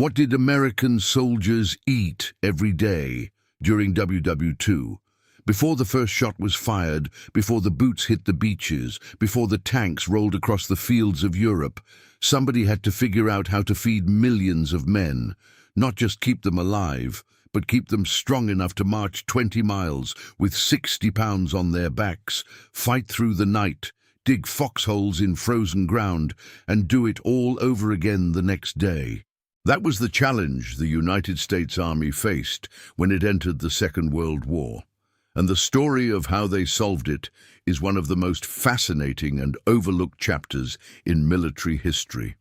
What did American soldiers eat every day during WW2? Before the first shot was fired, before the boots hit the beaches, before the tanks rolled across the fields of Europe, somebody had to figure out how to feed millions of men, not just keep them alive, but keep them strong enough to march 20 miles with 60 pounds on their backs, fight through the night, dig foxholes in frozen ground, and do it all over again the next day. That was the challenge the United States Army faced when it entered the Second World War. And the story of how they solved it is one of the most fascinating and overlooked chapters in military history.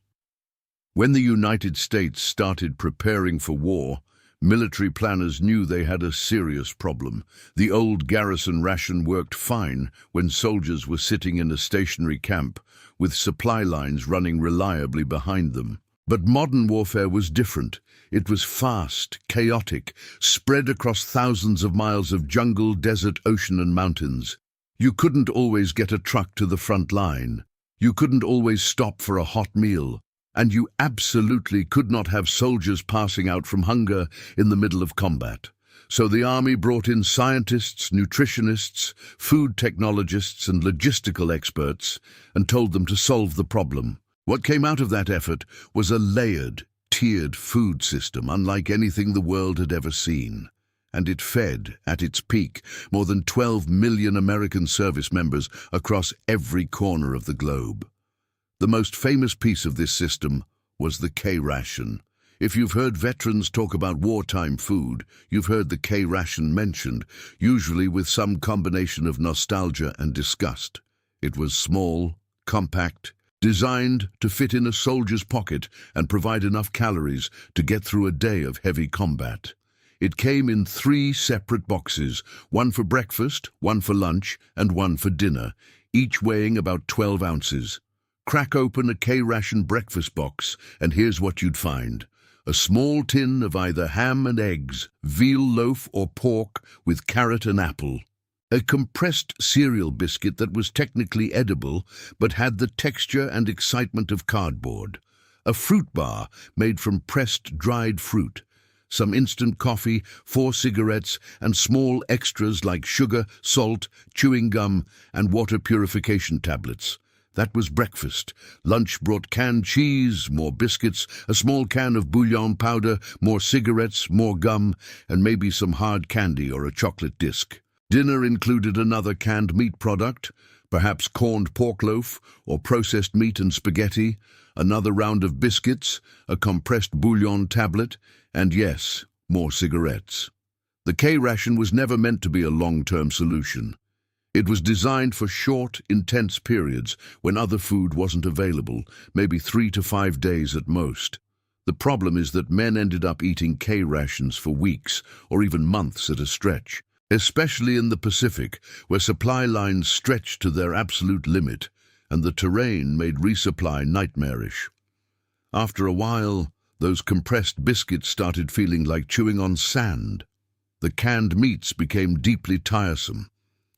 When the United States started preparing for war, military planners knew they had a serious problem. The old garrison ration worked fine when soldiers were sitting in a stationary camp, with supply lines running reliably behind them. But modern warfare was different. It was fast, chaotic, spread across thousands of miles of jungle, desert, ocean and mountains. You couldn't always get a truck to the front line. You couldn't always stop for a hot meal. And you absolutely could not have soldiers passing out from hunger in the middle of combat. So the army brought in scientists, nutritionists, food technologists and logistical experts and told them to solve the problem. What came out of that effort was a layered, tiered food system unlike anything the world had ever seen. And it fed, at its peak, more than 12 million American service members across every corner of the globe. The most famous piece of this system was the K-ration. If you've heard veterans talk about wartime food, you've heard the K-ration mentioned, usually with some combination of nostalgia and disgust. It was small, compact, designed to fit in a soldier's pocket and provide enough calories to get through a day of heavy combat. It came in 3 separate boxes, one for breakfast, one for lunch, and one for dinner, each weighing about 12 ounces. Crack open a K-ration breakfast box, and here's what you'd find. A small tin of either ham and eggs, veal loaf or pork with carrot and apple. A compressed cereal biscuit that was technically edible, but had the texture and excitement of cardboard. A fruit bar made from pressed dried fruit. Some instant coffee, 4 cigarettes, and small extras like sugar, salt, chewing gum, and water purification tablets. That was breakfast. Lunch brought canned cheese, more biscuits, a small can of bouillon powder, more cigarettes, more gum, and maybe some hard candy or a chocolate disc. Dinner included another canned meat product, perhaps corned pork loaf or processed meat and spaghetti, another round of biscuits, a compressed bouillon tablet, and yes, more cigarettes. The K-ration was never meant to be a long-term solution. It was designed for short, intense periods when other food wasn't available, maybe 3 to 5 days at most. The problem is that men ended up eating K-rations for weeks or even months at a stretch, especially in the Pacific, where supply lines stretched to their absolute limit, and the terrain made resupply nightmarish. After a while, those compressed biscuits started feeling like chewing on sand. The canned meats became deeply tiresome,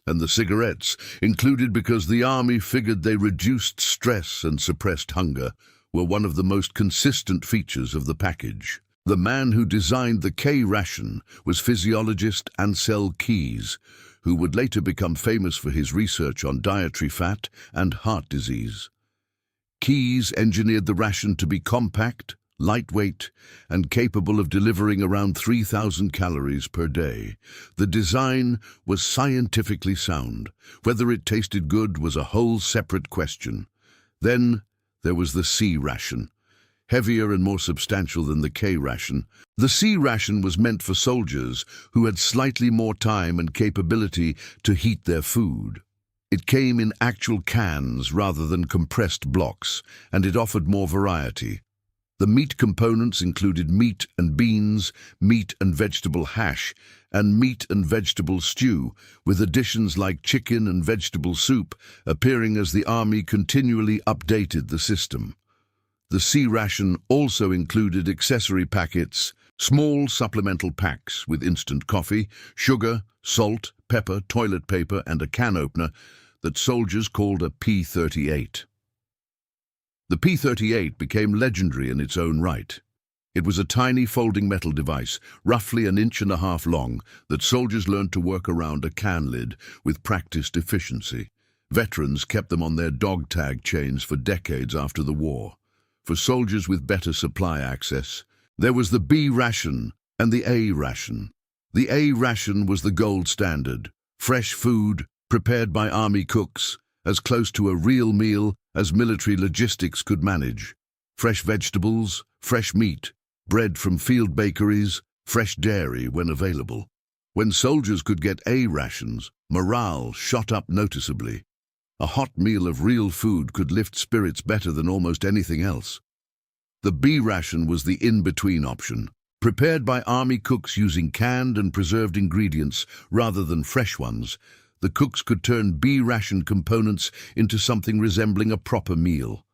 and the cigarettes, included because the army figured they reduced stress and suppressed hunger, were one of the most consistent features of the package. The man who designed the K-ration was physiologist Ansel Keys, who would later become famous for his research on dietary fat and heart disease. Keys engineered the ration to be compact, lightweight, and capable of delivering around 3,000 calories per day. The design was scientifically sound. Whether it tasted good was a whole separate question. Then there was the C-ration. Heavier and more substantial than the K-ration. The C-ration was meant for soldiers who had slightly more time and capability to heat their food. It came in actual cans rather than compressed blocks, and it offered more variety. The meat components included meat and beans, meat and vegetable hash, and meat and vegetable stew, with additions like chicken and vegetable soup appearing as the army continually updated the system. The C-ration also included accessory packets, small supplemental packs with instant coffee, sugar, salt, pepper, toilet paper, and a can opener that soldiers called a P-38. The P-38 became legendary in its own right. It was a tiny folding metal device, roughly an inch and a half long, that soldiers learned to work around a can lid with practiced efficiency. Veterans kept them on their dog tag chains for decades after the war. For soldiers with better supply access, there was the B ration and the A ration. The A ration was the gold standard. Fresh food, prepared by army cooks, as close to a real meal as military logistics could manage. Fresh vegetables, fresh meat, bread from field bakeries, fresh dairy when available. When soldiers could get A rations, morale shot up noticeably. A hot meal of real food could lift spirits better than almost anything else. The B ration was the in-between option, prepared by army cooks using canned and preserved ingredients rather than fresh ones. The cooks could turn B ration components into something resembling a proper meal.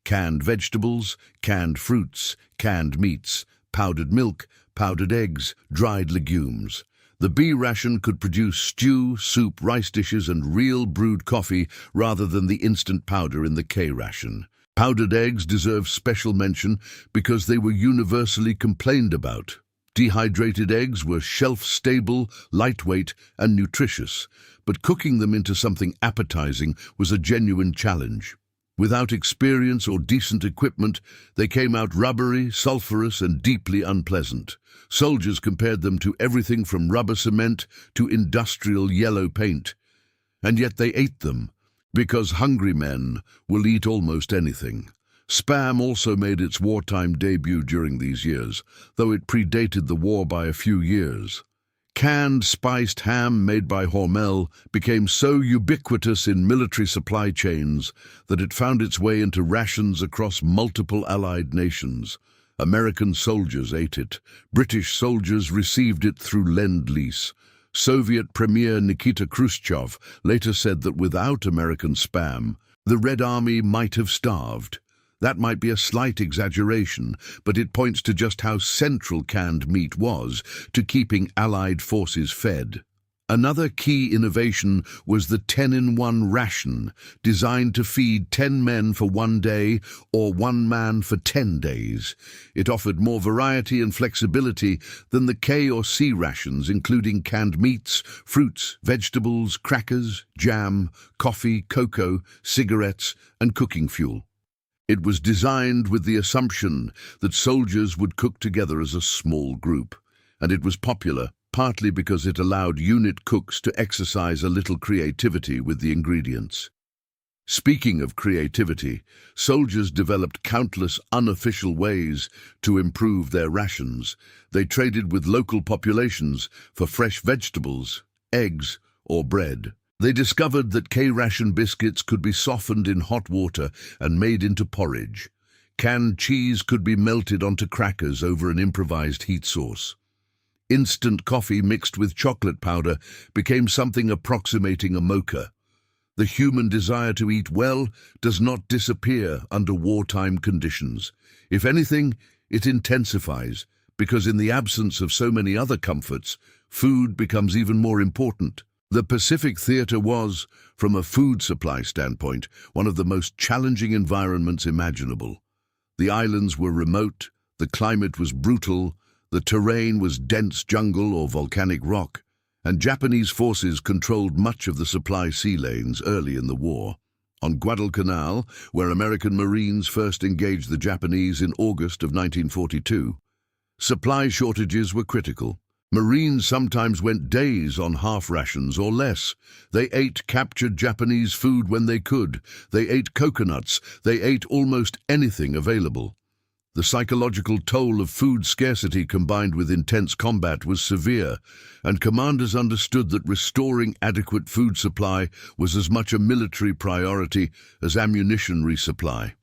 Canned vegetables, canned fruits, canned meats, powdered milk, powdered eggs, dried legumes. The B ration could produce stew, soup, rice dishes, and real brewed coffee rather than the instant powder in the K ration. Powdered eggs deserve special mention because they were universally complained about. Dehydrated eggs were shelf-stable, lightweight, and nutritious, but cooking them into something appetizing was a genuine challenge. Without experience or decent equipment, they came out rubbery, sulfurous, and deeply unpleasant. Soldiers compared them to everything from rubber cement to industrial yellow paint. And yet they ate them, because hungry men will eat almost anything. Spam also made its wartime debut during these years, though it predated the war by a few years. Canned spiced ham made by Hormel became so ubiquitous in military supply chains that it found its way into rations across multiple Allied nations. American soldiers ate it. British soldiers received it through Lend-Lease. Soviet Premier Nikita Khrushchev later said that without American Spam, the Red Army might have starved. That might be a slight exaggeration, but it points to just how central canned meat was to keeping Allied forces fed. Another key innovation was the 10-in-1 ration, designed to feed 10 men for 1 day or 1 man for 10 days. It offered more variety and flexibility than the K or C rations, including canned meats, fruits, vegetables, crackers, jam, coffee, cocoa, cigarettes, and cooking fuel. It was designed with the assumption that soldiers would cook together as a small group, and it was popular partly because it allowed unit cooks to exercise a little creativity with the ingredients. Speaking of creativity, soldiers developed countless unofficial ways to improve their rations. They traded with local populations for fresh vegetables, eggs, or bread. They discovered that K-ration biscuits could be softened in hot water and made into porridge. Canned cheese could be melted onto crackers over an improvised heat source. Instant coffee mixed with chocolate powder became something approximating a mocha. The human desire to eat well does not disappear under wartime conditions. If anything, it intensifies, because in the absence of so many other comforts, food becomes even more important. The Pacific Theater was, from a food supply standpoint, one of the most challenging environments imaginable. The islands were remote, the climate was brutal, the terrain was dense jungle or volcanic rock, and Japanese forces controlled much of the supply sea lanes early in the war. On Guadalcanal, where American Marines first engaged the Japanese in August of 1942, supply shortages were critical. Marines sometimes went days on half rations or less. They ate captured Japanese food when they could. They ate coconuts. They ate almost anything available. The psychological toll of food scarcity combined with intense combat was severe, and commanders understood that restoring adequate food supply was as much a military priority as ammunition resupply.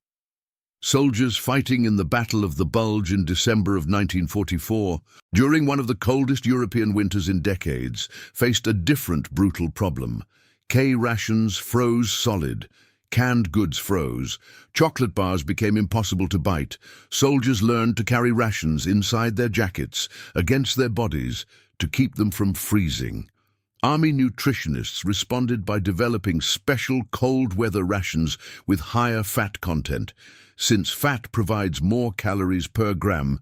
Soldiers fighting in the Battle of the Bulge in December of 1944, during one of the coldest European winters in decades, faced a different brutal problem. K rations froze solid. Canned goods froze. Chocolate bars became impossible to bite. Soldiers learned to carry rations inside their jackets, against their bodies, to keep them from freezing. Army nutritionists responded by developing special cold-weather rations with higher fat content, since fat provides more calories per gram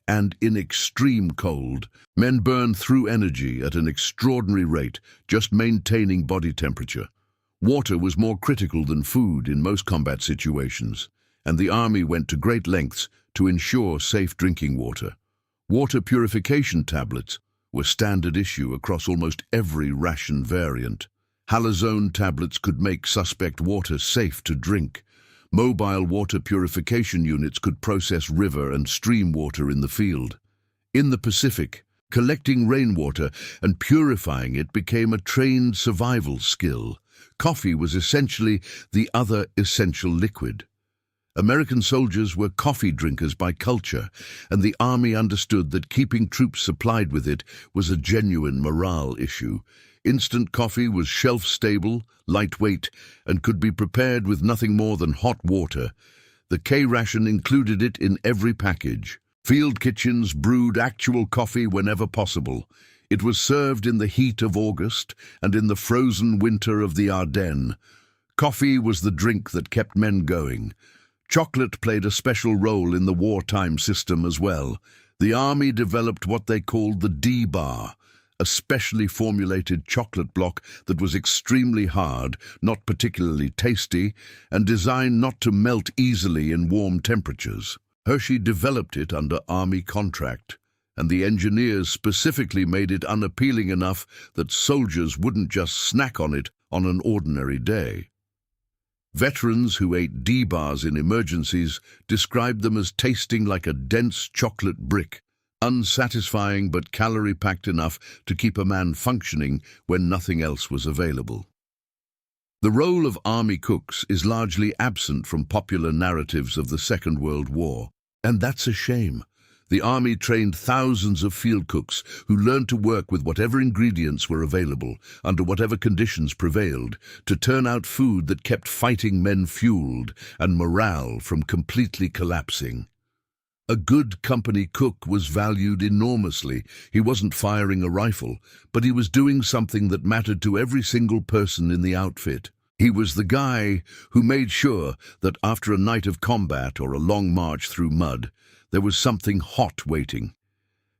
and in extreme cold, men burned through energy at an extraordinary rate, just maintaining body temperature. Water was more critical than food in most combat situations, and the army went to great lengths to ensure safe drinking water. Water purification tablets were standard issue across almost every ration variant. Halazone tablets could make suspect water safe to drink. Mobile water purification units could process river and stream water in the field. In the Pacific, collecting rainwater and purifying it became a trained survival skill. Coffee was essentially the other essential liquid. American soldiers were coffee drinkers by culture, and the army understood that keeping troops supplied with it was a genuine morale issue. Instant coffee was shelf-stable, lightweight, and could be prepared with nothing more than hot water. The K-ration included it in every package. Field kitchens brewed actual coffee whenever possible. It was served in the heat of August and in the frozen winter of the Ardennes. Coffee was the drink that kept men going. Chocolate played a special role in the wartime system as well. The army developed what they called the D-bar, a specially formulated chocolate block that was extremely hard, not particularly tasty, and designed not to melt easily in warm temperatures. Hershey developed it under army contract, and the engineers specifically made it unappealing enough that soldiers wouldn't just snack on it on an ordinary day. Veterans who ate D-bars in emergencies described them as tasting like a dense chocolate brick, unsatisfying but calorie-packed enough to keep a man functioning when nothing else was available. The role of army cooks is largely absent from popular narratives of the Second World War, and that's a shame. The army trained thousands of field cooks who learned to work with whatever ingredients were available, under whatever conditions prevailed, to turn out food that kept fighting men fueled and morale from completely collapsing. A good company cook was valued enormously. He wasn't firing a rifle, but he was doing something that mattered to every single person in the outfit. He was the guy who made sure that after a night of combat or a long march through mud, there was something hot waiting.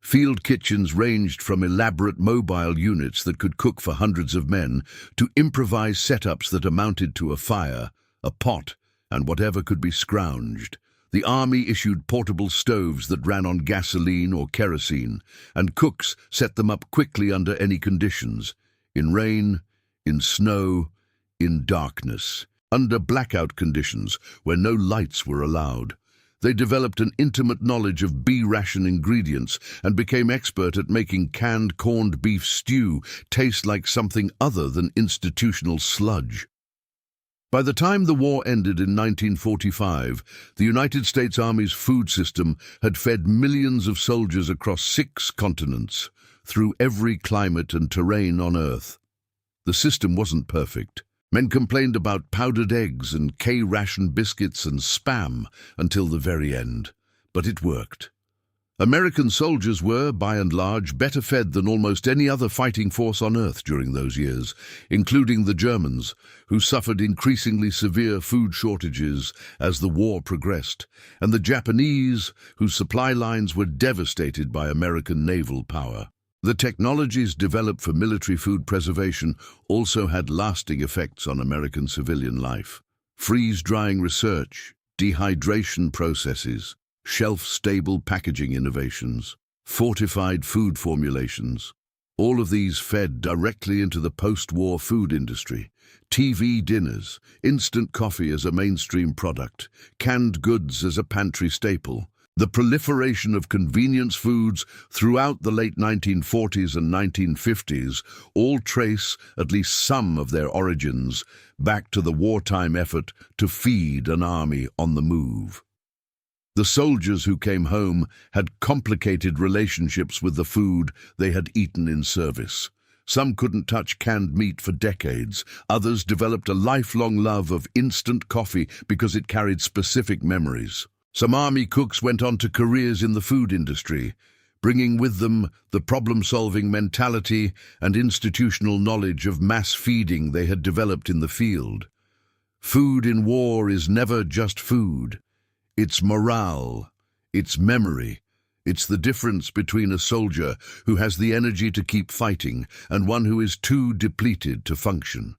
Field kitchens ranged from elaborate mobile units that could cook for hundreds of men to improvised setups that amounted to a fire, a pot, and whatever could be scrounged. The army issued portable stoves that ran on gasoline or kerosene, and cooks set them up quickly under any conditions, in rain, in snow, in darkness, under blackout conditions where no lights were allowed. They developed an intimate knowledge of B-ration ingredients and became expert at making canned corned beef stew taste like something other than institutional sludge. By the time the war ended in 1945, the United States Army's food system had fed millions of soldiers across 6 continents, through every climate and terrain on Earth. The system wasn't perfect. Men complained about powdered eggs and K-ration biscuits and Spam until the very end, but it worked. American soldiers were, by and large, better fed than almost any other fighting force on Earth during those years, including the Germans, who suffered increasingly severe food shortages as the war progressed, and the Japanese, whose supply lines were devastated by American naval power. The technologies developed for military food preservation also had lasting effects on American civilian life. Freeze-drying research, dehydration processes, shelf-stable packaging innovations, fortified food formulations. All of these fed directly into the post-war food industry. TV dinners, instant coffee as a mainstream product, canned goods as a pantry staple. The proliferation of convenience foods throughout the late 1940s and 1950s all trace at least some of their origins back to the wartime effort to feed an army on the move. The soldiers who came home had complicated relationships with the food they had eaten in service. Some couldn't touch canned meat for decades. Others developed a lifelong love of instant coffee because it carried specific memories. Some army cooks went on to careers in the food industry, bringing with them the problem-solving mentality and institutional knowledge of mass feeding they had developed in the field. Food in war is never just food. It's morale, it's memory, It's the difference between a soldier who has the energy to keep fighting and one who is too depleted to function.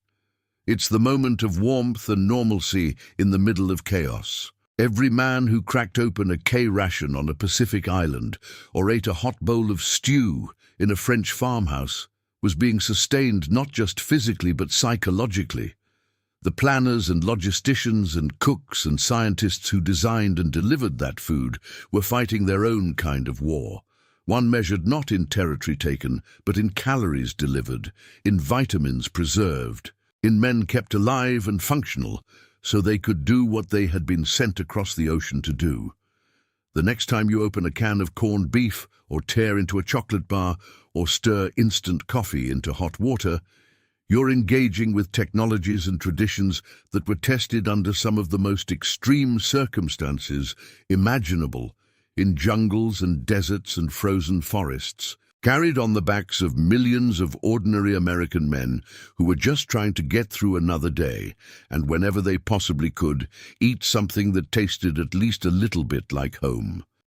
It's the moment of warmth and normalcy in the middle of chaos. Every man who cracked open a K ration on a Pacific island or ate a hot bowl of stew in a French farmhouse was being sustained not just physically but psychologically. The planners and logisticians and cooks and scientists who designed and delivered that food were fighting their own kind of war, one measured not in territory taken, but in calories delivered, in vitamins preserved, in men kept alive and functional so they could do what they had been sent across the ocean to do. The next time you open a can of corned beef or tear into a chocolate bar or stir instant coffee into hot water, you're engaging with technologies and traditions that were tested under some of the most extreme circumstances imaginable, in jungles and deserts and frozen forests, carried on the backs of millions of ordinary American men who were just trying to get through another day, and whenever they possibly could, eat something that tasted at least a little bit like home.